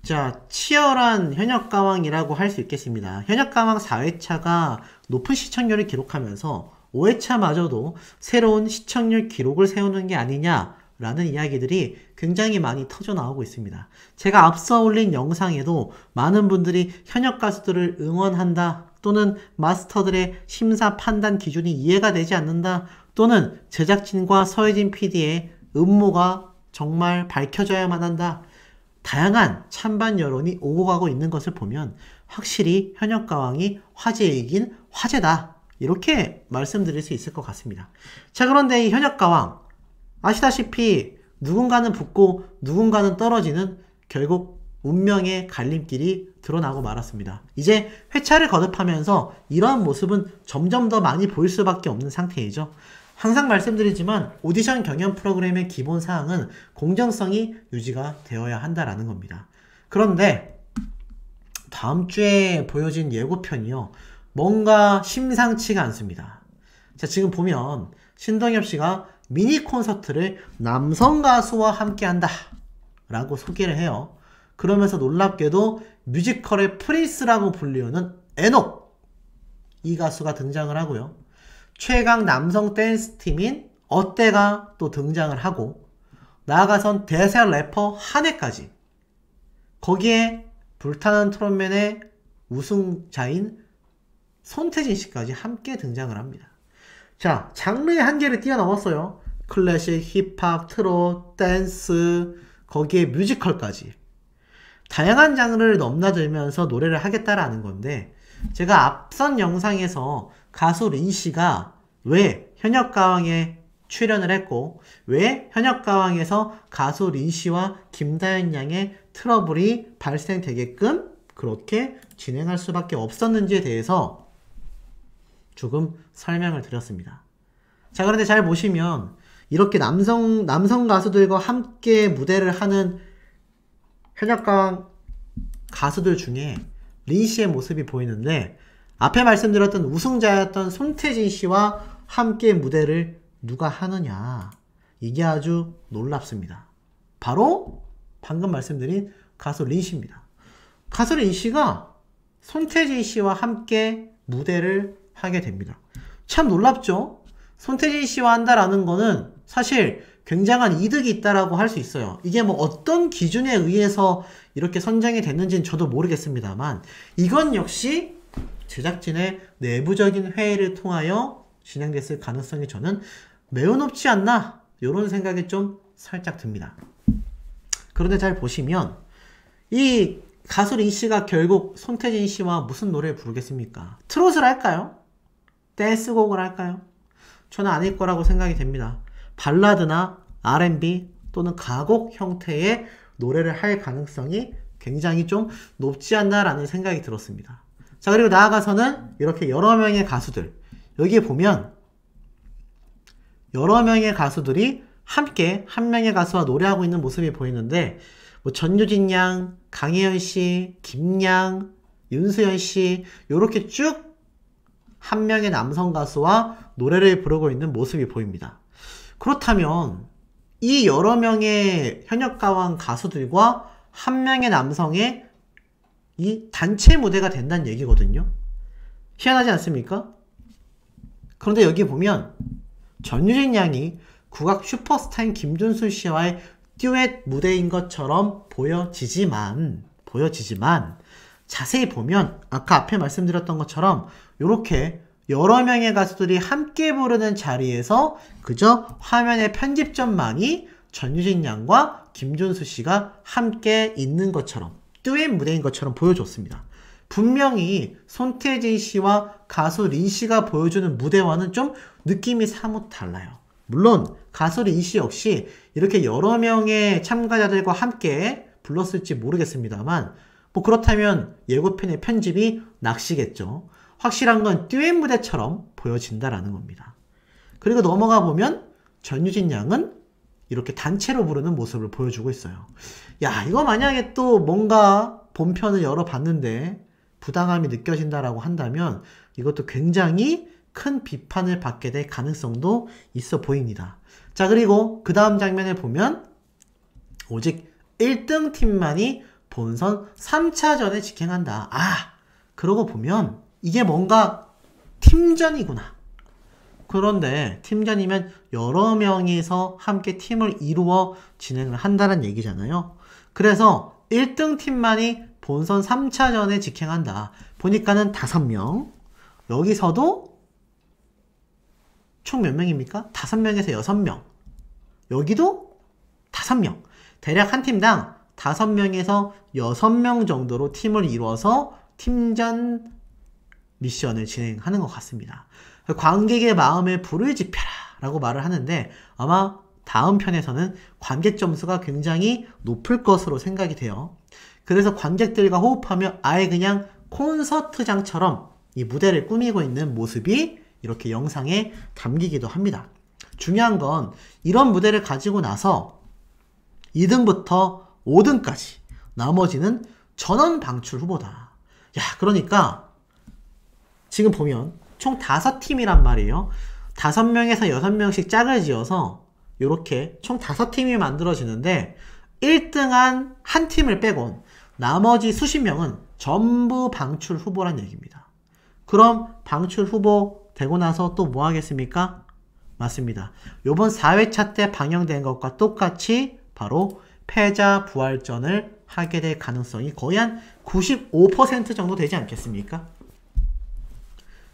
자, 치열한 현역가왕이라고 할 수 있겠습니다. 현역가왕 4회차가 높은 시청률을 기록하면서 5회차마저도 새로운 시청률 기록을 세우는 게 아니냐라는 이야기들이 굉장히 많이 터져 나오고 있습니다. 제가 앞서 올린 영상에도 많은 분들이 현역 가수들을 응원한다, 또는 마스터들의 심사 판단 기준이 이해가 되지 않는다, 또는 제작진과 서혜진 PD의 음모가 정말 밝혀져야만 한다, 다양한 찬반 여론이 오고 가고 있는 것을 보면 확실히 현역가왕이 화제이긴 화제다, 이렇게 말씀드릴 수 있을 것 같습니다. 자, 그런데 이 현역가왕 아시다시피 누군가는 붙고 누군가는 떨어지는 결국 운명의 갈림길이 드러나고 말았습니다. 이제 회차를 거듭하면서 이러한 모습은 점점 더 많이 보일 수밖에 없는 상태이죠. 항상 말씀드리지만 오디션 경연 프로그램의 기본 사항은 공정성이 유지가 되어야 한다라는 겁니다. 그런데 다음 주에 보여진 예고편이요, 뭔가 심상치가 않습니다. 자, 지금 보면 신동엽 씨가 미니 콘서트를 남성 가수와 함께 한다 라고 소개를 해요. 그러면서 놀랍게도 뮤지컬의 프린스라고 불리우는 에녹, 이 가수가 등장을 하고요. 최강 남성 댄스 팀인 어때가 또 등장을 하고, 나아가선 대세 래퍼 한혜까지, 거기에 불타는 트롯맨의 우승자인 손태진 씨까지 함께 등장을 합니다. 자, 장르의 한계를 뛰어넘었어요. 클래식, 힙합, 트롯, 댄스, 거기에 뮤지컬까지 다양한 장르를 넘나들면서 노래를 하겠다라는 건데, 제가 앞선 영상에서 가수 린씨가 왜 현역가왕에 출연을 했고, 왜 현역가왕에서 가수 린씨와 김다현 양의 트러블이 발생되게끔 그렇게 진행할 수밖에 없었는지에 대해서 조금 설명을 드렸습니다. 자, 그런데 잘 보시면 이렇게 남성 가수들과 함께 무대를 하는 현역가왕 가수들 중에 린씨의 모습이 보이는데, 앞에 말씀드렸던 우승자였던 손태진 씨와 함께 무대를 누가 하느냐, 이게 아주 놀랍습니다. 바로 방금 말씀드린 가수 린씨입니다. 가수 린씨가 손태진 씨와 함께 무대를 하게 됩니다. 참 놀랍죠? 손태진 씨와 한다라는 거는 사실 굉장한 이득이 있다라고 할 수 있어요. 이게 뭐 어떤 기준에 의해서 이렇게 선정이 됐는지는 저도 모르겠습니다만, 이건 역시 제작진의 내부적인 회의를 통하여 진행됐을 가능성이 저는 매우 높지 않나, 이런 생각이 좀 살짝 듭니다. 그런데 잘 보시면 이 가수 린씨가 결국 손태진 씨와 무슨 노래를 부르겠습니까? 트롯을 할까요? 댄스곡을 할까요? 저는 아닐 거라고 생각이 됩니다. 발라드나 R&B 또는 가곡 형태의 노래를 할 가능성이 굉장히 좀 높지 않나라는 생각이 들었습니다. 자, 그리고 나아가서는 이렇게 여러 명의 가수들, 여기에 보면 여러 명의 가수들이 함께 한 명의 가수와 노래하고 있는 모습이 보이는데, 뭐 전유진 양, 강혜연 씨, 김양, 윤수연 씨, 요렇게 쭉 한 명의 남성 가수와 노래를 부르고 있는 모습이 보입니다. 그렇다면 이 여러 명의 현역가왕 가수들과 한 명의 남성의 이 단체 무대가 된다는 얘기거든요. 희한하지 않습니까? 그런데 여기 보면 전유진 양이 국악 슈퍼스타인 김준수 씨와의 듀엣 무대인 것처럼 보여지지만 자세히 보면 아까 앞에 말씀드렸던 것처럼 이렇게 여러 명의 가수들이 함께 부르는 자리에서 그저 화면의 편집점만이 전유진 양과 김준수 씨가 함께 있는 것처럼, 듀엣 무대인 것처럼 보여줬습니다. 분명히 손태진 씨와 가수 린 씨가 보여주는 무대와는 좀 느낌이 사뭇 달라요. 물론 가수 린 씨 역시 이렇게 여러 명의 참가자들과 함께 불렀을지 모르겠습니다만, 뭐 그렇다면 예고편의 편집이 낚시겠죠. 확실한 건 듀엣 무대처럼 보여진다라는 겁니다. 그리고 넘어가 보면 전유진 양은 이렇게 단체로 부르는 모습을 보여주고 있어요. 야, 이거 만약에 또 뭔가 본편을 열어봤는데 부당함이 느껴진다라고 한다면 이것도 굉장히 큰 비판을 받게 될 가능성도 있어 보입니다. 자, 그리고 그 다음 장면을 보면 오직 1등 팀만이 본선 3차전에 직행한다. 아, 그러고 보면 이게 뭔가 팀전이구나. 그런데 팀전이면 여러 명이서 함께 팀을 이루어 진행을 한다는 얘기잖아요. 그래서 1등 팀만이 본선 3차전에 직행한다. 보니까는 5명. 여기서도 총 몇 명입니까? 5명에서 6명. 여기도 5명. 대략 한 팀당 5명에서 6명 정도로 팀을 이루어서 팀전 미션을 진행하는 것 같습니다. 관객의 마음에 불을 지펴라 라고 말을 하는데 아마 다음 편에서는 관객 점수가 굉장히 높을 것으로 생각이 돼요. 그래서 관객들과 호흡하며 아예 그냥 콘서트장처럼 이 무대를 꾸미고 있는 모습이 이렇게 영상에 담기기도 합니다. 중요한 건 이런 무대를 가지고 나서 2등부터 5등까지 나머지는 전원 방출 후보다. 야, 그러니까 지금 보면 총 5팀이란 말이에요. 5명에서 6명씩 짝을 지어서 이렇게 총 5팀이 만들어지는데 1등한 한 팀을 빼곤 나머지 수십 명은 전부 방출 후보란 얘기입니다. 그럼 방출 후보 되고 나서 또 뭐 하겠습니까? 맞습니다. 요번 4회차 때 방영된 것과 똑같이 바로 패자 부활전을 하게 될 가능성이 거의 한 95% 정도 되지 않겠습니까?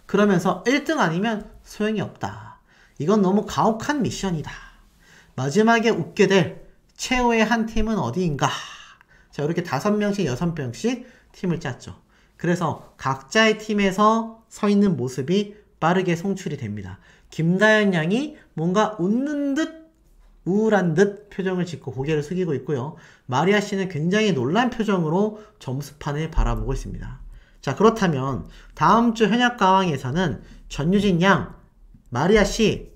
그러면서 1등 아니면 소용이 없다. 이건 너무 가혹한 미션이다. 마지막에 웃게 될 최후의 한 팀은 어디인가? 자, 이렇게 5명씩 6명씩 팀을 짰죠. 그래서 각자의 팀에서 서 있는 모습이 빠르게 송출이 됩니다. 김다연 양이 뭔가 웃는 듯 우울한 듯 표정을 짓고 고개를 숙이고 있고요. 마리아 씨는 굉장히 놀란 표정으로 점수판을 바라보고 있습니다. 자, 그렇다면 다음 주 현역가왕에서는 전유진 양, 마리아 씨,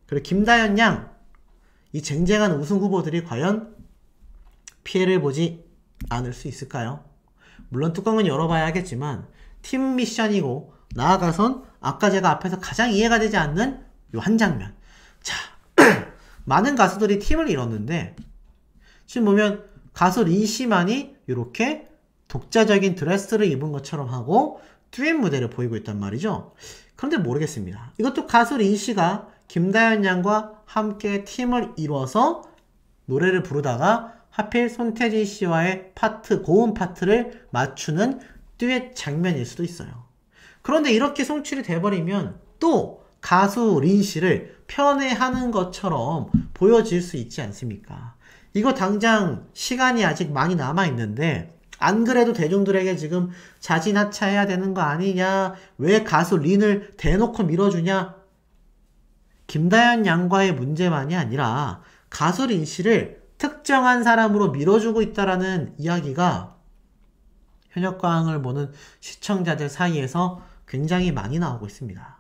그리고 김다연 양, 이 쟁쟁한 우승 후보들이 과연 피해를 보지 않을 수 있을까요? 물론 뚜껑은 열어봐야 하겠지만 팀 미션이고 나아가선 아까 제가 앞에서 가장 이해가 되지 않는 요 한 장면. 자, 많은 가수들이 팀을 이뤘는데 지금 보면 가수 린씨만이 이렇게 독자적인 드레스를 입은 것처럼 하고 듀엣 무대를 보이고 있단 말이죠. 그런데 모르겠습니다. 이것도 가수 린씨가 김다연 양과 함께 팀을 이뤄서 노래를 부르다가 하필 손태진 씨와의 파트, 고음 파트를 맞추는 듀엣 장면일 수도 있어요. 그런데 이렇게 송출이 돼버리면 또 가수 린씨를 편애하는 것처럼 보여질 수 있지 않습니까? 이거 당장 시간이 아직 많이 남아있는데 안 그래도 대중들에게 지금 자진하차해야 되는 거 아니냐? 왜 가수 린을 대놓고 밀어주냐? 김다연 양과의 문제만이 아니라 가수 린씨를 특정한 사람으로 밀어주고 있다라는 이야기가 현역가왕을 보는 시청자들 사이에서 굉장히 많이 나오고 있습니다.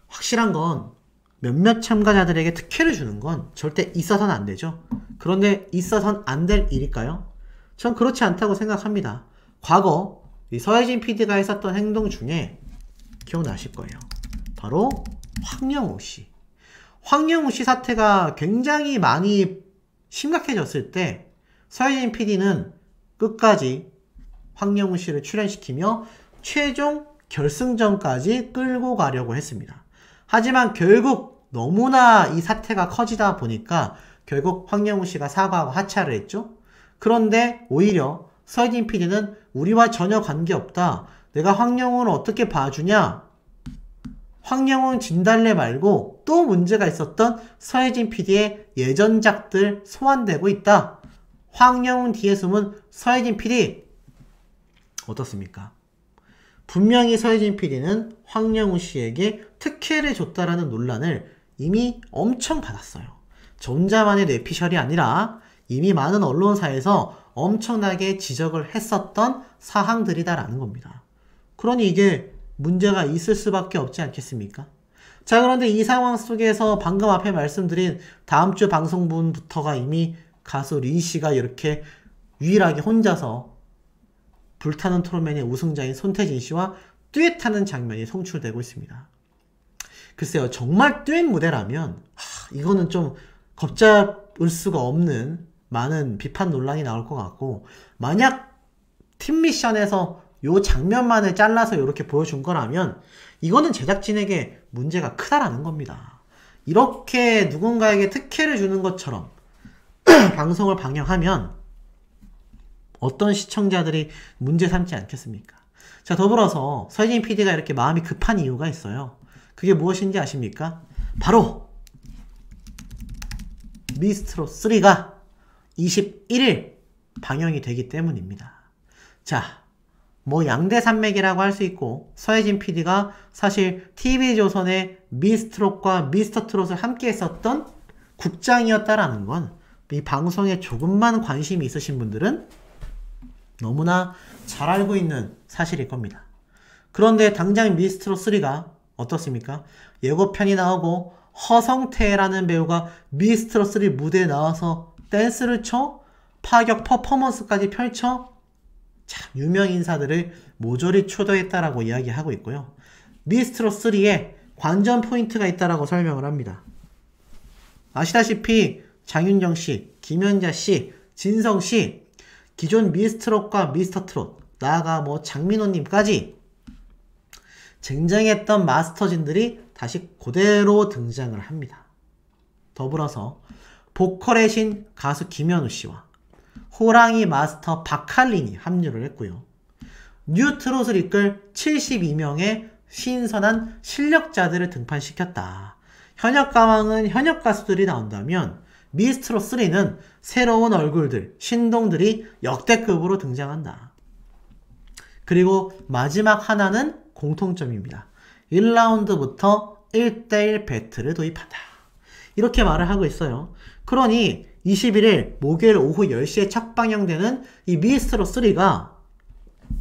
확실한 건 몇몇 참가자들에게 특혜를 주는 건 절대 있어서는 안 되죠. 그런데 있어서는 안 될 일일까요? 전 그렇지 않다고 생각합니다. 과거 이 서혜진 PD가 했었던 행동 중에 기억나실 거예요. 바로 황영우 씨. 황영우 씨 사태가 굉장히 많이 심각해졌을 때 서혜진 PD는 끝까지 황영우 씨를 출연시키며 최종 결승전까지 끌고 가려고 했습니다. 하지만 결국 너무나 이 사태가 커지다 보니까 결국 황영우 씨가 사과하고 하차를 했죠. 그런데 오히려 서혜진 PD는 우리와 전혀 관계없다. 내가 황영우를 어떻게 봐주냐? 황영우는 진달래 말고 또 문제가 있었던 서혜진 PD의 예전작들 소환되고 있다. 황영우 뒤에 숨은 서혜진 PD 어떻습니까? 분명히 서혜진 PD는 황영우 씨에게 특혜를 줬다라는 논란을 이미 엄청 받았어요. 저 혼자만의 뇌피셜이 아니라 이미 많은 언론사에서 엄청나게 지적을 했었던 사항들이다라는 겁니다. 그러니 이게 문제가 있을 수밖에 없지 않겠습니까? 자, 그런데 이 상황 속에서 방금 앞에 말씀드린 다음 주 방송분부터가 이미 가수 린씨가 이렇게 유일하게 혼자서 불타는 트롯맨의 우승자인 손태진 씨와 듀엣하는 장면이 송출되고 있습니다. 글쎄요, 정말 듀엣 무대라면 이거는 좀 걷잡을 수가 없는 많은 비판 논란이 나올 것 같고, 만약 팀 미션에서 요 장면만을 잘라서 이렇게 보여준 거라면 이거는 제작진에게 문제가 크다라는 겁니다. 이렇게 누군가에게 특혜를 주는 것처럼 방송을 방영하면 어떤 시청자들이 문제 삼지 않겠습니까? 자, 더불어서 서혜진 PD가 이렇게 마음이 급한 이유가 있어요. 그게 무엇인지 아십니까? 바로 미스트롯 3가 21일 방영이 되기 때문입니다. 자, 뭐 양대산맥이라고 할 수 있고, 서혜진 PD가 사실 TV조선의 미스트롯과 미스터트롯을 함께 했었던 국장이었다라는 건 이 방송에 조금만 관심이 있으신 분들은 너무나 잘 알고 있는 사실일 겁니다. 그런데 당장 미스트롯 3가 어떻습니까? 예고편이 나오고 허성태라는 배우가 미스트롯 3 무대에 나와서 댄스를 쳐 파격 퍼포먼스까지 펼쳐 참 유명 인사들을 모조리 초대했다라고 이야기하고 있고요. 미스트롯 3에 관전 포인트가 있다라고 설명을 합니다. 아시다시피 장윤정씨, 김연자씨, 진성씨, 기존 미스트롯과 미스터트롯, 나아가 뭐 장민호님까지 쟁쟁했던 마스터진들이 다시 그대로 등장을 합니다. 더불어서 보컬의 신 가수 김현우씨와 호랑이 마스터 박할린이 합류를 했고요. 뉴트롯을 이끌 72명의 신선한 실력자들을 등판시켰다. 현역가왕은 현역 가수들이 나온다면 미스트롯 3는 새로운 얼굴들, 신동들이 역대급으로 등장한다. 그리고 마지막 하나는 공통점입니다. 1라운드부터 1대1 배틀을 도입한다. 이렇게 말을 하고 있어요. 그러니 21일 목요일 오후 10시에 첫 방영되는 이 미스트롯 3가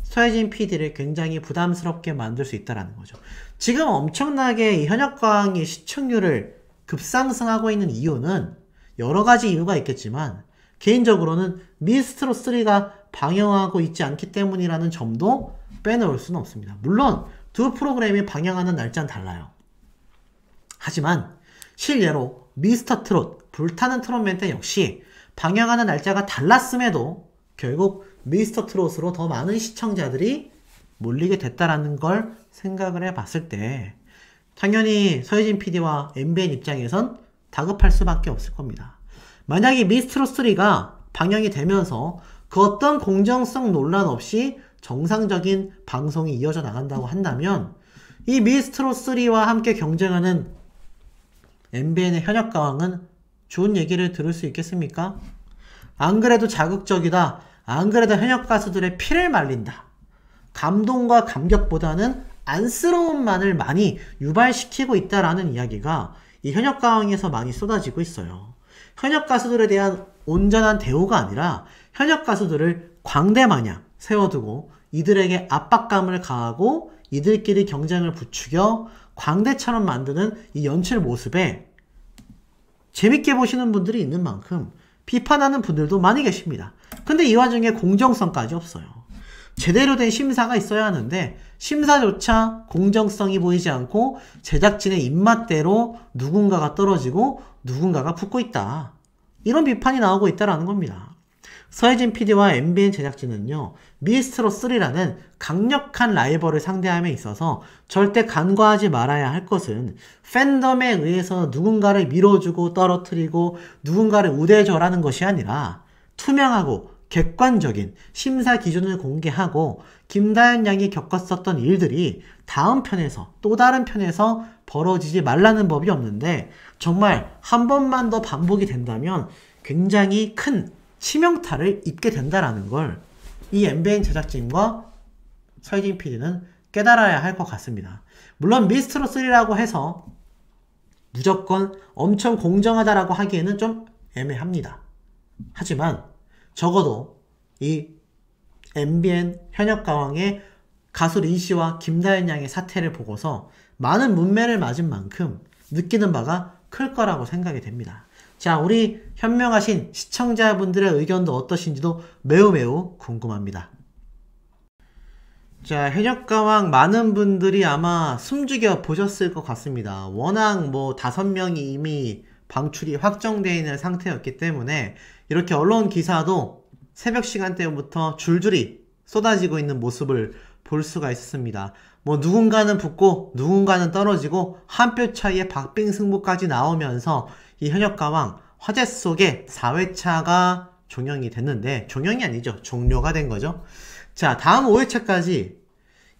서혜진 PD를 굉장히 부담스럽게 만들 수 있다는 거죠. 지금 엄청나게 이 현역가왕의 시청률을 급상승하고 있는 이유는 여러 가지 이유가 있겠지만 개인적으로는 미스트롯 3가 방영하고 있지 않기 때문이라는 점도 빼놓을 수는 없습니다. 물론 두 프로그램이 방영하는 날짜는 달라요. 하지만 실례로 미스터트롯, 불타는 트롯맨 역시 방영하는 날짜가 달랐음에도 결국 미스터트롯으로 더 많은 시청자들이 몰리게 됐다라는 걸 생각을 해봤을 때 당연히 서혜진 PD와 MBN 입장에선 다급할 수밖에 없을 겁니다. 만약에 미스트롯 3가 방영이 되면서 그 어떤 공정성 논란 없이 정상적인 방송이 이어져 나간다고 한다면 이 미스트롯 3와 함께 경쟁하는 MBN의 현역가왕은 좋은 얘기를 들을 수 있겠습니까? 안 그래도 자극적이다. 안 그래도 현역 가수들의 피를 말린다. 감동과 감격보다는 안쓰러움만을 많이 유발시키고 있다라는 이야기가 이 현역가왕에서 많이 쏟아지고 있어요. 현역 가수들에 대한 온전한 대우가 아니라 현역 가수들을 광대마냥 세워두고 이들에게 압박감을 가하고 이들끼리 경쟁을 부추겨 광대처럼 만드는 이 연출 모습에 재밌게 보시는 분들이 있는 만큼 비판하는 분들도 많이 계십니다. 근데 이 와중에 공정성까지 없어요. 제대로 된 심사가 있어야 하는데 심사조차 공정성이 보이지 않고 제작진의 입맛대로 누군가가 떨어지고 누군가가 붙고 있다. 이런 비판이 나오고 있다는 겁니다. 서혜진 PD와 MBN 제작진은요. 미스트롯 3라는 강력한 라이벌을 상대함에 있어서 절대 간과하지 말아야 할 것은 팬덤에 의해서 누군가를 밀어주고 떨어뜨리고 누군가를 우대절하는 것이 아니라 투명하고 객관적인 심사 기준을 공개하고 김다연 양이 겪었었던 일들이 다음 편에서 또 다른 편에서 벌어지지 말라는 법이 없는데 정말 한 번만 더 반복이 된다면 굉장히 큰 치명타를 입게 된다라는 걸 이 MBN 제작진과 서혜진 PD는 깨달아야 할 것 같습니다. 물론 미스트롯 3라고 해서 무조건 엄청 공정하다라고 하기에는 좀 애매합니다. 하지만 적어도 이 MBN 현역가왕의 가수 린씨와 김다연 양의 사태를 보고서 많은 문매를 맞은 만큼 느끼는 바가 클 거라고 생각이 됩니다. 자, 우리 현명하신 시청자분들의 의견도 어떠신지도 매우 궁금합니다. 자, 현역가왕 많은 분들이 아마 숨죽여 보셨을 것 같습니다. 워낙 뭐 5명이 이미 방출이 확정되어 있는 상태였기 때문에 이렇게 언론 기사도 새벽 시간대부터 줄줄이 쏟아지고 있는 모습을 볼 수가 있었습니다. 뭐 누군가는 붙고 누군가는 떨어지고 한 표 차이의 박빙승부까지 나오면서 이 현역가왕 화제 속에 4회차가 종영이 됐는데, 종영이 아니죠. 종료가 된 거죠. 자, 다음 5회차까지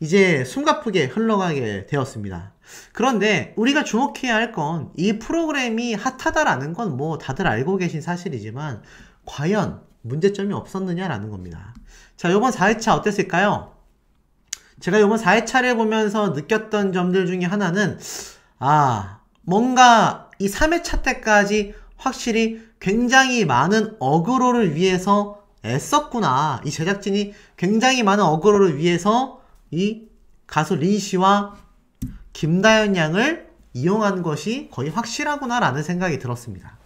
이제 숨가쁘게 흘러가게 되었습니다. 그런데 우리가 주목해야 할 건 이 프로그램이 핫하다라는 건 뭐 다들 알고 계신 사실이지만 과연 문제점이 없었느냐라는 겁니다. 자, 요번 4회차 어땠을까요? 제가 요번 4회차를 보면서 느꼈던 점들 중에 하나는 뭔가 이 3회차 때까지 확실히 굉장히 많은 어그로를 위해서 애썼구나. 이 제작진이 굉장히 많은 어그로를 위해서 이 가수 린씨와 김다연 양을 이용한 것이 거의 확실하구나 라는 생각이 들었습니다.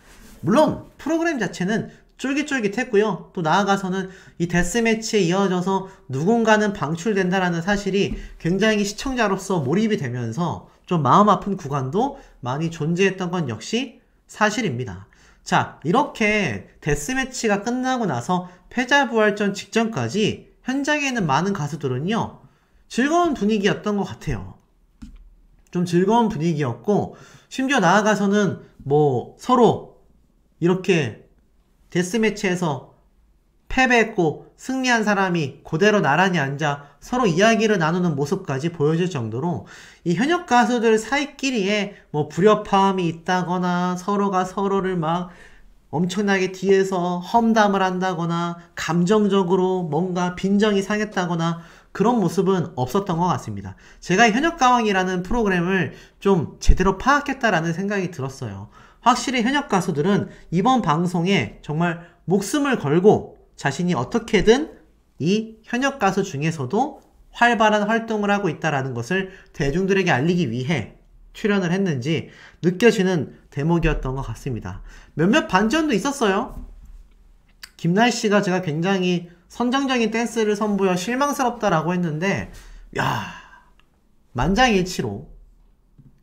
물론 프로그램 자체는 쫄깃쫄깃했고요. 또 나아가서는 이 데스매치에 이어져서 누군가는 방출된다라는 사실이 굉장히 시청자로서 몰입이 되면서 좀 마음 아픈 구간도 많이 존재했던 건 역시 사실입니다. 자, 이렇게 데스매치가 끝나고 나서 패자부활전 직전까지 현장에 있는 많은 가수들은요, 즐거운 분위기였던 것 같아요. 좀 즐거운 분위기였고, 심지어 나아가서는 뭐 서로 이렇게 데스매치에서 패배했고 승리한 사람이 그대로 나란히 앉아 서로 이야기를 나누는 모습까지 보여줄 정도로 이 현역 가수들 사이끼리에 뭐 불협화음이 있다거나 서로가 서로를 막 엄청나게 뒤에서 험담을 한다거나 감정적으로 뭔가 빈정이 상했다거나 그런 모습은 없었던 것 같습니다. 제가 현역가왕이라는 프로그램을 좀 제대로 파악했다라는 생각이 들었어요. 확실히 현역 가수들은 이번 방송에 정말 목숨을 걸고 자신이 어떻게든 이 현역 가수 중에서도 활발한 활동을 하고 있다는 것을 대중들에게 알리기 위해 출연을 했는지 느껴지는 대목이었던 것 같습니다. 몇몇 반전도 있었어요. 김날씨가 제가 굉장히 선정적인 댄스를 선보여 실망스럽다라고 했는데, 만장일치로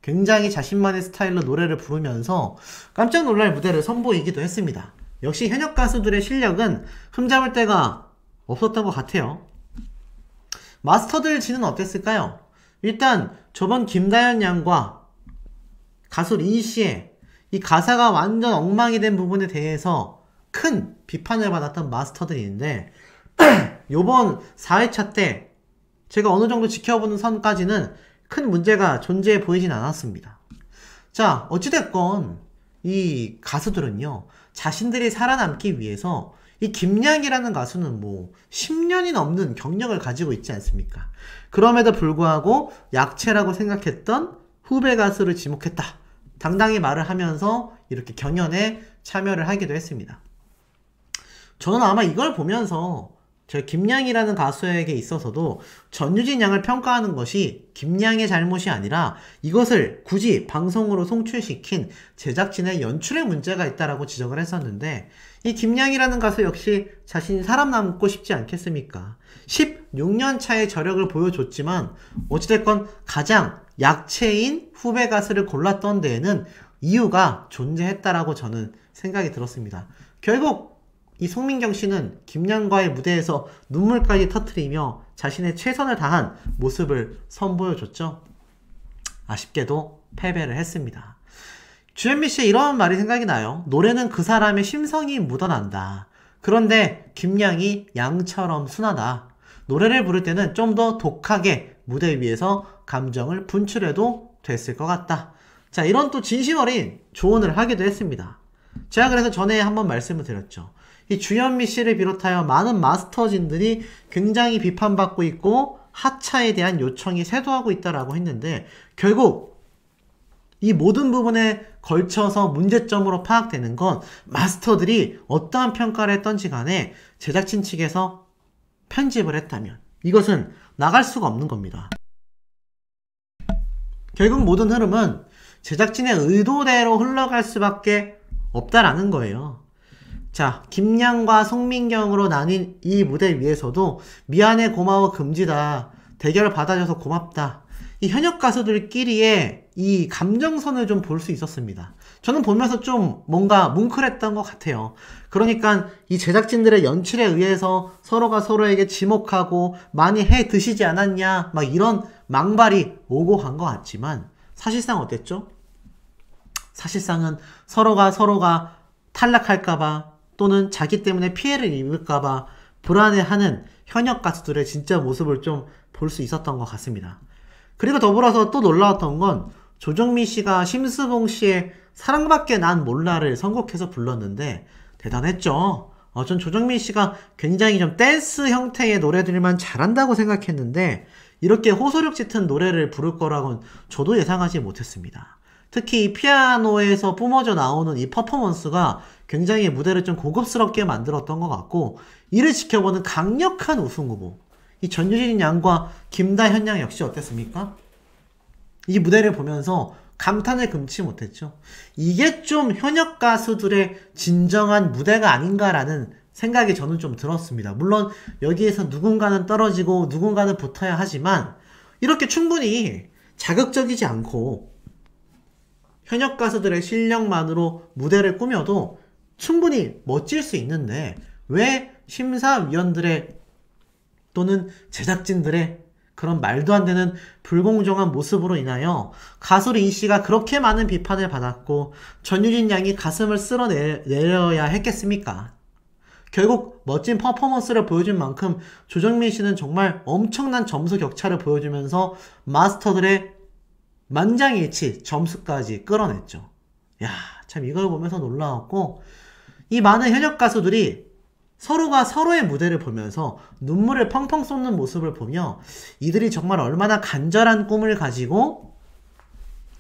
굉장히 자신만의 스타일로 노래를 부르면서 깜짝 놀랄 무대를 선보이기도 했습니다. 역시 현역 가수들의 실력은 흠잡을 데가 없었던 것 같아요. 마스터들 진은 어땠을까요? 일단 저번 김다연 양과 가수 린씨의 이 가사가 완전 엉망이 된 부분에 대해서 큰 비판을 받았던 마스터들이 있는데, 요번 4회차 때 제가 어느 정도 지켜보는 선까지는 큰 문제가 존재해 보이진 않았습니다. 자, 어찌됐건 이 가수들은요, 자신들이 살아남기 위해서 이 김양이라는 가수는 뭐 10년이 넘는 경력을 가지고 있지 않습니까? 그럼에도 불구하고 약체라고 생각했던 후배 가수를 지목했다. 당당히 말을 하면서 이렇게 경연에 참여를 하기도 했습니다. 저는 아마 이걸 보면서 저 김양이라는 가수에게 있어서도 전유진 양을 평가하는 것이 김양의 잘못이 아니라 이것을 굳이 방송으로 송출시킨 제작진의 연출에 문제가 있다라고 지적을 했었는데, 이 김양이라는 가수 역시 자신이 살아남고 싶지 않겠습니까? 16년 차의 저력을 보여줬지만 어찌됐건 가장 약체인 후배 가수를 골랐던 데에는 이유가 존재했다라고 저는 생각이 들었습니다. 결국 이 송민경 씨는 김양과의 무대에서 눈물까지 터뜨리며 자신의 최선을 다한 모습을 선보여줬죠. 아쉽게도 패배를 했습니다. 주현미 씨의 이런 말이 생각이 나요. 노래는 그 사람의 심성이 묻어난다. 그런데 김양이 양처럼 순하다. 노래를 부를 때는 좀 더 독하게 무대 위에서 감정을 분출해도 됐을 것 같다. 자, 이런 또 진심 어린 조언을 하기도 했습니다. 제가 그래서 전에 한번 말씀을 드렸죠. 이 주현미 씨를 비롯하여 많은 마스터진들이 굉장히 비판받고 있고 하차에 대한 요청이 쇄도하고 있다라고 했는데, 결국 이 모든 부분에 걸쳐서 문제점으로 파악되는 건 마스터들이 어떠한 평가를 했던지 간에 제작진 측에서 편집을 했다면 이것은 나갈 수가 없는 겁니다. 결국 모든 흐름은 제작진의 의도대로 흘러갈 수밖에 없다라는 거예요. 자, 김양과 송민경으로 나뉜 이 무대 위에서도 미안해, 고마워, 금지다, 대결 받아줘서 고맙다, 이 현역 가수들끼리의 이 감정선을 좀 볼 수 있었습니다. 저는 보면서 좀 뭔가 뭉클했던 것 같아요. 그러니까 이 제작진들의 연출에 의해서 서로가 서로에게 지목하고 많이 해 드시지 않았냐 막 이런 망발이 오고 간 것 같지만 사실상 어땠죠? 사실상은 서로가 탈락할까봐 또는 자기 때문에 피해를 입을까봐 불안해하는 현역 가수들의 진짜 모습을 좀 볼 수 있었던 것 같습니다. 그리고 더불어서 또 놀라웠던 건 조정민 씨가 심수봉 씨의 사랑밖에 난 몰라를 선곡해서 불렀는데 대단했죠. 전 조정민 씨가 굉장히 좀 댄스 형태의 노래들만 잘한다고 생각했는데 이렇게 호소력 짙은 노래를 부를 거라고는 저도 예상하지 못했습니다. 특히 이 피아노에서 뿜어져 나오는 이 퍼포먼스가 굉장히 무대를 좀 고급스럽게 만들었던 것 같고 이를 지켜보는 강력한 우승 후보 이 전유진 양과 김다현 양 역시 어땠습니까? 이 무대를 보면서 감탄을 금치 못했죠. 이게 좀 현역 가수들의 진정한 무대가 아닌가라는 생각이 저는 좀 들었습니다. 물론 여기에서 누군가는 떨어지고 누군가는 붙어야 하지만 이렇게 충분히 자극적이지 않고 현역 가수들의 실력만으로 무대를 꾸며도 충분히 멋질 수 있는데 왜 심사위원들의 또는 제작진들의 그런 말도 안 되는 불공정한 모습으로 인하여 가수 린 씨가 그렇게 많은 비판을 받았고 전유진 양이 가슴을 쓸어내려야 했겠습니까? 결국 멋진 퍼포먼스를 보여준 만큼 조정민 씨는 정말 엄청난 점수 격차를 보여주면서 마스터들의 만장일치 점수까지 끌어냈죠. 야, 참 이걸 보면서 놀라웠고 이 많은 현역 가수들이 서로가 서로의 무대를 보면서 눈물을 펑펑 쏟는 모습을 보며 이들이 정말 얼마나 간절한 꿈을 가지고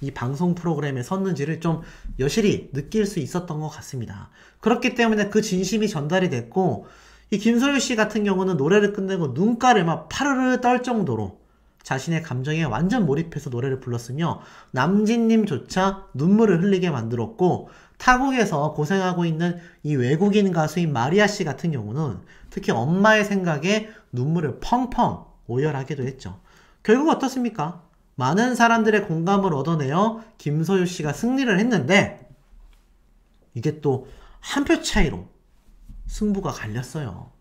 이 방송 프로그램에 섰는지를 좀 여실히 느낄 수 있었던 것 같습니다. 그렇기 때문에 그 진심이 전달이 됐고 이 김소유 씨 같은 경우는 노래를 끝내고 눈가를 막 파르르 떨 정도로 자신의 감정에 완전 몰입해서 노래를 불렀으며 남진님조차 눈물을 흘리게 만들었고 타국에서 고생하고 있는 이 외국인 가수인 마리아 씨 같은 경우는 특히 엄마의 생각에 눈물을 펑펑 오열하기도 했죠. 결국 어떻습니까? 많은 사람들의 공감을 얻어내어 김소유 씨가 승리를 했는데 이게 또 한 표 차이로 승부가 갈렸어요.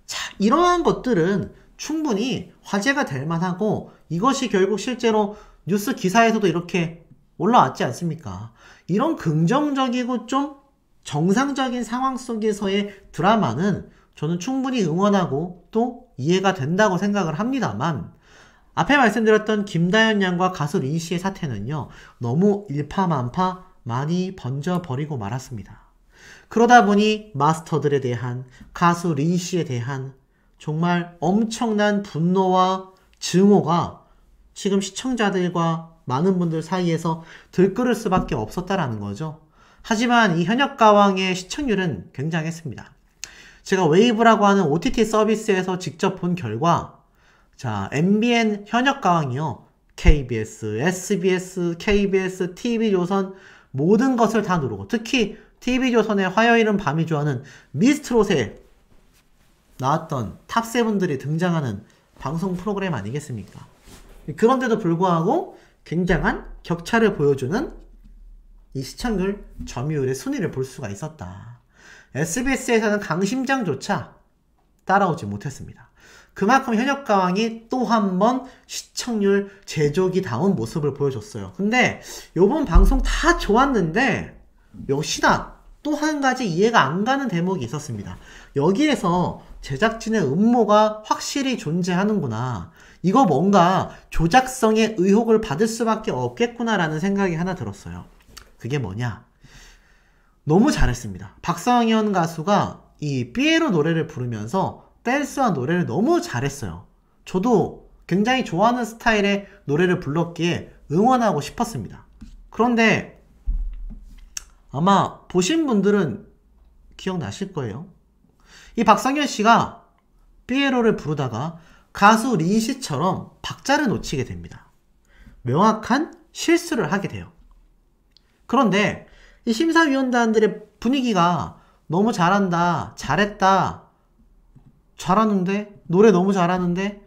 자, 이러한 것들은 충분히 화제가 될 만하고 이것이 결국 실제로 뉴스 기사에서도 이렇게 올라왔지 않습니까? 이런 긍정적이고 좀 정상적인 상황 속에서의 드라마는 저는 충분히 응원하고 또 이해가 된다고 생각을 합니다만 앞에 말씀드렸던 김다현 양과 가수 린 씨의 사태는요 너무 일파만파 많이 번져버리고 말았습니다. 그러다 보니 마스터들에 대한 가수 린 씨에 대한 정말 엄청난 분노와 증오가 지금 시청자들과 많은 분들 사이에서 들끓을 수밖에 없었다라는 거죠. 하지만 이 현역가왕의 시청률은 굉장했습니다. 제가 웨이브라고 하는 OTT 서비스에서 직접 본 결과 자, MBN 현역가왕이요. KBS, SBS, KBS, TV조선 모든 것을 다 누르고 특히 TV조선의 화요일은 밤이 좋아하는 미스트롯에 나왔던 탑7들이 등장하는 방송 프로그램 아니겠습니까? 그런데도 불구하고 굉장한 격차를 보여주는 이 시청률 점유율의 순위를 볼 수가 있었다. SBS에서는 강심장조차 따라오지 못했습니다. 그만큼 현역가왕이 또 한 번 시청률 제조기다운 모습을 보여줬어요. 근데 요번 방송 다 좋았는데 역시나 또 한 가지 이해가 안 가는 대목이 있었습니다. 여기에서 제작진의 음모가 확실히 존재하는구나. 이거 뭔가 조작성의 의혹을 받을 수밖에 없겠구나라는 생각이 하나 들었어요. 그게 뭐냐? 너무 잘했습니다. 박상현 가수가 이 삐에로 노래를 부르면서 댄스와 노래를 너무 잘했어요. 저도 굉장히 좋아하는 스타일의 노래를 불렀기에 응원하고 싶었습니다. 그런데 아마 보신 분들은 기억나실 거예요. 이 박상현 씨가 삐에로를 부르다가 가수 린 씨처럼 박자를 놓치게 됩니다. 명확한 실수를 하게 돼요. 그런데 이 심사위원단들의 분위기가 너무 잘한다, 잘했다, 잘하는데, 노래 너무 잘하는데,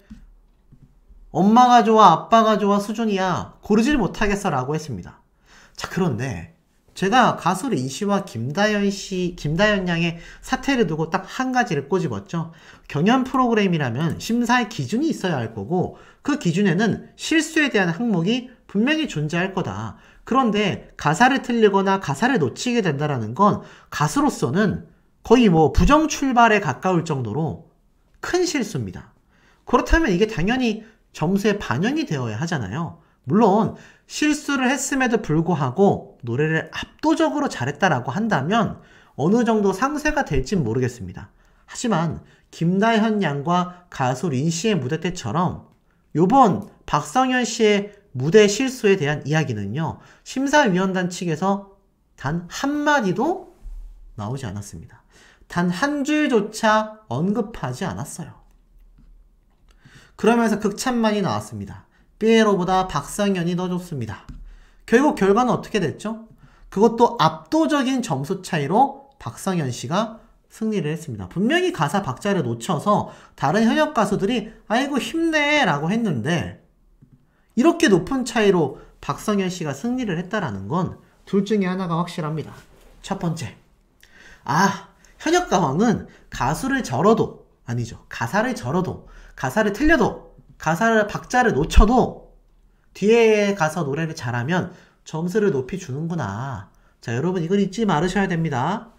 엄마가 좋아, 아빠가 좋아 수준이야, 고르질 못하겠어 라고 했습니다. 자, 그런데 제가 가수 린 씨와 김다연 양의 사태를 두고 딱 한 가지를 꼬집었죠. 경연 프로그램이라면 심사의 기준이 있어야 할 거고 그 기준에는 실수에 대한 항목이 분명히 존재할 거다. 그런데 가사를 틀리거나 가사를 놓치게 된다는 건 가수로서는 거의 뭐 부정 출발에 가까울 정도로 큰 실수입니다. 그렇다면 이게 당연히 점수에 반영이 되어야 하잖아요. 물론 실수를 했음에도 불구하고 노래를 압도적으로 잘했다라고 한다면 어느 정도 상쇄가 될진 모르겠습니다. 하지만 김다현 양과 가수 린 씨의 무대 때처럼 요번 박성현 씨의 무대 실수에 대한 이야기는요. 심사위원단 측에서 단 한마디도 나오지 않았습니다. 단 한 줄조차 언급하지 않았어요. 그러면서 극찬만이 나왔습니다. 삐에로보다 박성현이 더 좋습니다. 결국 결과는 어떻게 됐죠? 그것도 압도적인 점수 차이로 박성현 씨가 승리를 했습니다. 분명히 가사 박자를 놓쳐서 다른 현역 가수들이 아이고 힘내 라고 했는데 이렇게 높은 차이로 박성현 씨가 승리를 했다라는 건 둘 중에 하나가 확실합니다. 첫 번째, 현역 가왕은 가사를 절어도 가사를 틀려도 가사를 박자를 놓쳐도 뒤에 가서 노래를 잘하면 점수를 높이 주는구나. 자, 여러분 이걸 잊지 말으셔야 됩니다.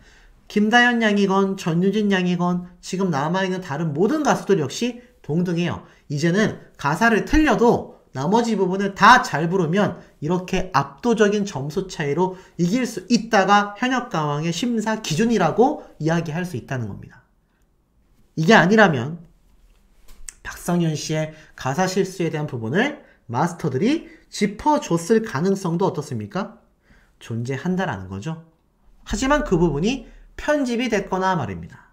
김다현 양이건 전유진 양이건 지금 남아있는 다른 모든 가수들 역시 동등해요. 이제는 가사를 틀려도 나머지 부분을 다 잘 부르면 이렇게 압도적인 점수 차이로 이길 수 있다가 현역 가왕의 심사 기준이라고 이야기할 수 있다는 겁니다. 이게 아니라면 박성현 씨의 가사 실수에 대한 부분을 마스터들이 짚어줬을 가능성도 어떻습니까? 존재한다라는 거죠. 하지만 그 부분이 편집이 됐거나 말입니다.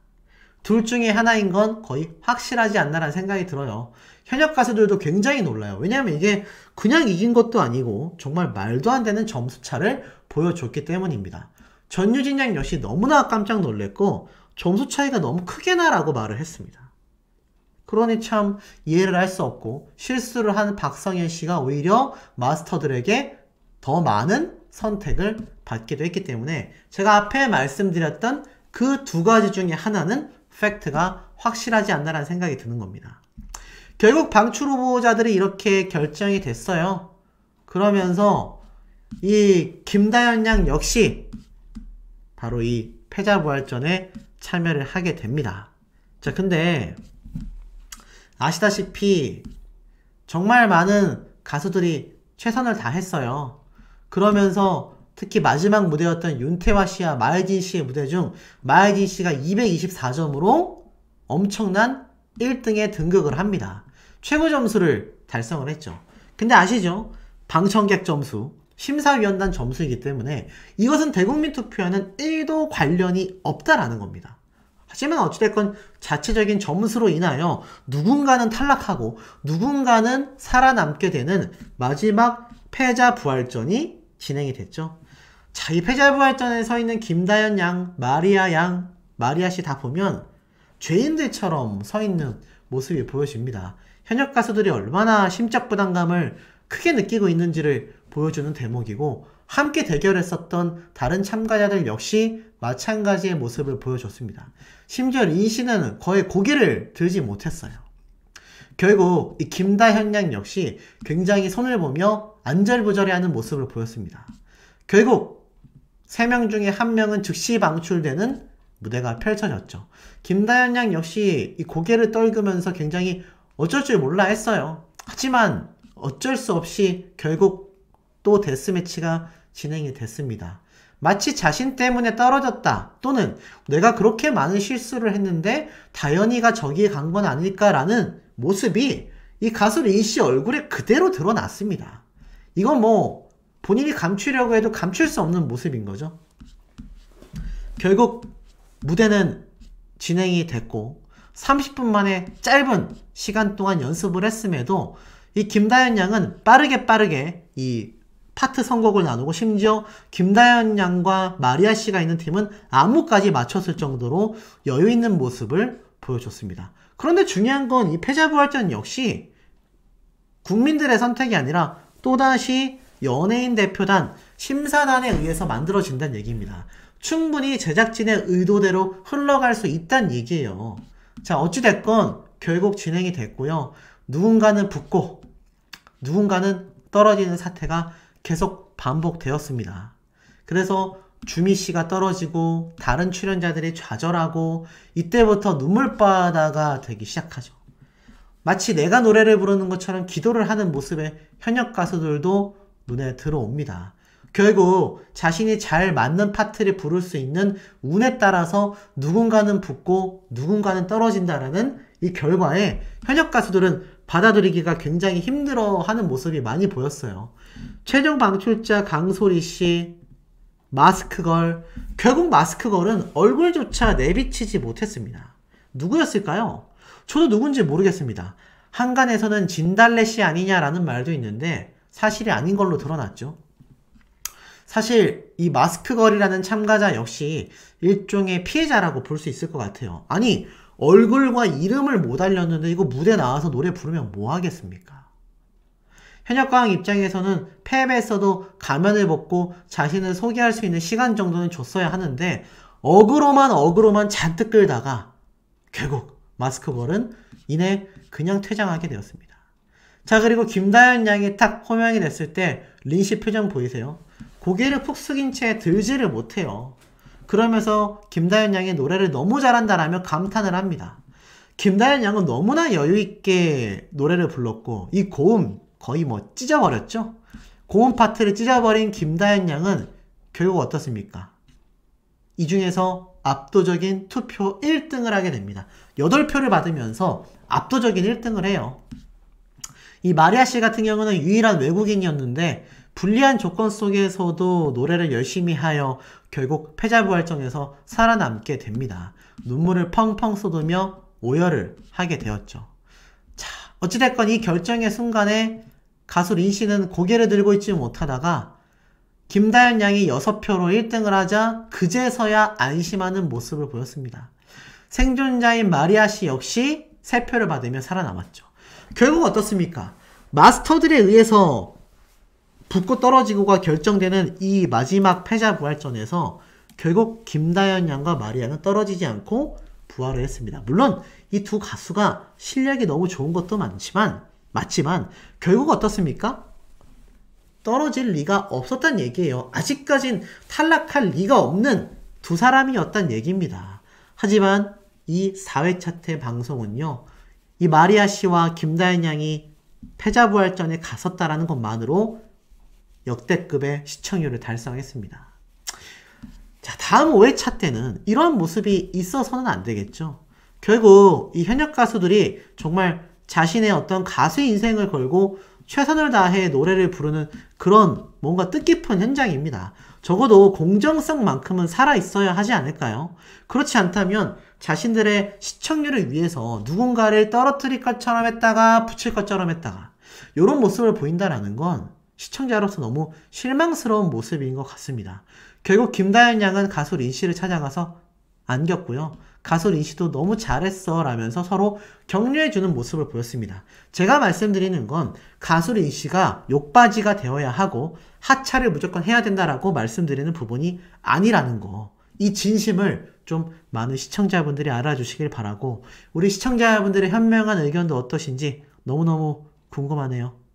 둘 중에 하나인 건 거의 확실하지 않나라는 생각이 들어요. 현역 가수들도 굉장히 놀라요. 왜냐하면 이게 그냥 이긴 것도 아니고 정말 말도 안 되는 점수차를 보여줬기 때문입니다. 전유진 양 역시 너무나 깜짝 놀랐고 점수 차이가 너무 크게 나라고 말을 했습니다. 그러니 참 이해를 할 수 없고 실수를 한 박성현 씨가 오히려 마스터들에게 더 많은 선택을 받기도 했기 때문에 제가 앞에 말씀드렸던 그 두 가지 중에 하나는 팩트가 확실하지 않나라는 생각이 드는 겁니다. 결국 방출 후보자들이 이렇게 결정이 됐어요. 그러면서 이 김다현 양 역시 바로 이 패자부활전에 참여를 하게 됩니다. 자, 근데 아시다시피 정말 많은 가수들이 최선을 다했어요. 그러면서 특히 마지막 무대였던 윤태화 씨와 마혜진 씨의 무대 중 마혜진 씨가 224점으로 엄청난 1등에 등극을 합니다. 최고 점수를 달성을 했죠. 근데 아시죠? 방청객 점수, 심사위원단 점수이기 때문에 이것은 대국민 투표와는 1도 관련이 없다라는 겁니다. 하지만 어찌됐건 자체적인 점수로 인하여 누군가는 탈락하고 누군가는 살아남게 되는 마지막 패자부활전이 진행이 됐죠. 자, 이 패자부활전에 서 있는 김다현 양, 마리아 씨 다 보면 죄인들처럼 서 있는 모습이 보여집니다. 현역 가수들이 얼마나 심적 부담감을 크게 느끼고 있는지를 보여주는 대목이고 함께 대결했었던 다른 참가자들 역시 마찬가지의 모습을 보여줬습니다. 심지어 린 씨는 거의 고개를 들지 못했어요. 결국 이 김다현 양 역시 굉장히 손을 보며 안절부절해하는 모습을 보였습니다. 결국 3명 중에 1명은 즉시 방출되는 무대가 펼쳐졌죠. 김다현 양 역시 이 고개를 떨구면서 굉장히 어쩔 줄 몰라 했어요. 하지만 어쩔 수 없이 결국 또 데스매치가 진행이 됐습니다. 마치 자신 때문에 떨어졌다 또는 내가 그렇게 많은 실수를 했는데 다현이가 저기에 간 건 아닐까라는 모습이 이 가수 린 씨 얼굴에 그대로 드러났습니다. 이건 뭐 본인이 감추려고 해도 감출 수 없는 모습인 거죠. 결국 무대는 진행이 됐고 30분 만에 짧은 시간 동안 연습을 했음에도 이 김다현 양은 빠르게 이 파트 선곡을 나누고 심지어 김다현 양과 마리아 씨가 있는 팀은 안무까지 맞췄을 정도로 여유 있는 모습을 보여줬습니다. 그런데 중요한 건 이 패자부활전 역시 국민들의 선택이 아니라 또다시 연예인 대표단 심사단에 의해서 만들어진다는 얘기입니다. 충분히 제작진의 의도대로 흘러갈 수 있다는 얘기예요. 자, 어찌됐건 결국 진행이 됐고요. 누군가는 붙고 누군가는 떨어지는 사태가 계속 반복되었습니다. 그래서 주미씨가 떨어지고 다른 출연자들이 좌절하고 이때부터 눈물바다가 되기 시작하죠. 마치 내가 노래를 부르는 것처럼 기도를 하는 모습의 현역 가수들도 눈에 들어옵니다. 결국 자신이 잘 맞는 파트를 부를 수 있는 운에 따라서 누군가는 붙고 누군가는 떨어진다라는 이 결과에 현역 가수들은 받아들이기가 굉장히 힘들어하는 모습이 많이 보였어요. 최종 방출자 강소리씨, 마스크걸, 결국 마스크걸은 얼굴조차 내비치지 못했습니다. 누구였을까요? 저도 누군지 모르겠습니다. 한간에서는 진달래씨 아니냐라는 말도 있는데 사실이 아닌 걸로 드러났죠. 사실 이 마스크걸이라는 참가자 역시 일종의 피해자라고 볼 수 있을 것 같아요. 아니, 얼굴과 이름을 못 알렸는데 이거 무대 나와서 노래 부르면 뭐 하겠습니까? 현역가왕 입장에서는 패배했어도 가면을 벗고 자신을 소개할 수 있는 시간 정도는 줬어야 하는데 어그로만 잔뜩 끌다가 결국 마스크걸은 이내 그냥 퇴장하게 되었습니다. 자, 그리고 김다현 양이 딱 호명이 됐을 때 린씨 표정 보이세요? 고개를 푹 숙인 채 들지를 못해요. 그러면서 김다현 양의 노래를 너무 잘한다라며 감탄을 합니다. 김다현 양은 너무나 여유있게 노래를 불렀고 이 고음 거의 뭐 찢어버렸죠? 고음 파트를 찢어버린 김다현 양은 결국 어떻습니까? 이 중에서 압도적인 투표 1등을 하게 됩니다. 8표를 받으면서 압도적인 1등을 해요. 이 마리아 씨 같은 경우는 유일한 외국인이었는데 불리한 조건 속에서도 노래를 열심히 하여 결국 패자부활전에서 살아남게 됩니다. 눈물을 펑펑 쏟으며 오열을 하게 되었죠. 자, 어찌됐건 이 결정의 순간에 가수 린 씨는 고개를 들고 있지 못하다가 김다현 양이 6표로 1등을 하자 그제서야 안심하는 모습을 보였습니다. 생존자인 마리아 씨 역시 3표를 받으며 살아남았죠. 결국 어떻습니까? 마스터들에 의해서 붙고 떨어지고가 결정되는 이 마지막 패자부활전에서 결국 김다현 양과 마리아는 떨어지지 않고 부활을 했습니다. 물론 이 두 가수가 실력이 너무 좋은 것도 맞지만 결국 어떻습니까? 떨어질 리가 없었단 얘기예요. 아직까진 탈락할 리가 없는 두 사람이었단 얘기입니다. 하지만 이 4회차 때 방송은요, 이 마리아 씨와 김다현 양이 패자부활전에 갔었다라는 것만으로 역대급의 시청률을 달성했습니다. 자, 다음 5회차 때는 이런 모습이 있어서는 안 되겠죠. 결국 이 현역 가수들이 정말 자신의 어떤 가수 인생을 걸고 최선을 다해 노래를 부르는 그런 뭔가 뜻깊은 현장입니다. 적어도 공정성만큼은 살아있어야 하지 않을까요? 그렇지 않다면 자신들의 시청률을 위해서 누군가를 떨어뜨릴 것처럼 했다가 붙일 것처럼 했다가 이런 모습을 보인다는 건 시청자로서 너무 실망스러운 모습인 것 같습니다. 결국 김다현 양은 가수 린 씨를 찾아가서 안겼고요. 가수 린 씨도 너무 잘했어 라면서 서로 격려해주는 모습을 보였습니다. 제가 말씀드리는 건 가수 린 씨가 욕바지가 되어야 하고 하차를 무조건 해야 된다라고 말씀드리는 부분이 아니라는 거. 이 진심을 좀 많은 시청자분들이 알아주시길 바라고 우리 시청자분들의 현명한 의견도 어떠신지 너무너무 궁금하네요.